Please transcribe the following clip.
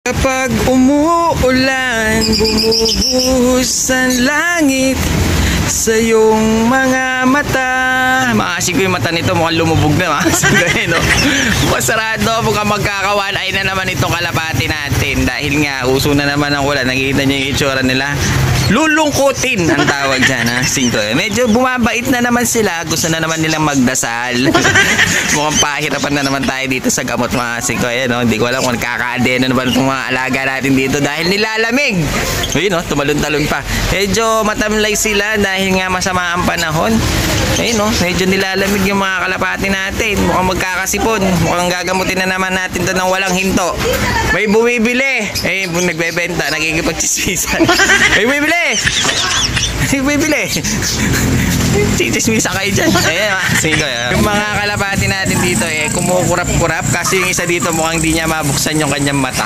Kapag umuulan, bumubuhos ang langit sa iyong mga mata. Makasig ko yung mata nito, mukhang lumubog na. No? Masarado, mukhang magkakawalay na naman itong kalapati natin. Dahil nga, uso na naman ang ulan. Nakikita niyo yung itsura nila. Lulungkutin ang tawag dyan, ha? Singko. Medyo bumabait na naman sila. Gusto na naman nilang magdasal. Mukhang pahirapan na naman tayo dito sa gamot, mga singko. No? Hindi ko alam kung kakaadeno na ba itong mga alaga natin dito dahil nilalamig. Ayun, no? Tumalon-talon pa. Medyo matamlay sila dahil nga masama ang panahon. Ayun, no? Medyo nilalamig yung mga kalapati natin. Mukhang magkakasipon. Mukhang gagamutin na naman natin to ng walang hinto. May bumibili. Eh, nagbebenta, nagkikipagchismisan. May bumibili. Bibili. Chismisa kayo dyan. Ayan, sige. Yung mga kalapati natin dito, kumukurap-kurap kasi yung isa dito mukhang di niya mabuksan yung kanyang mata.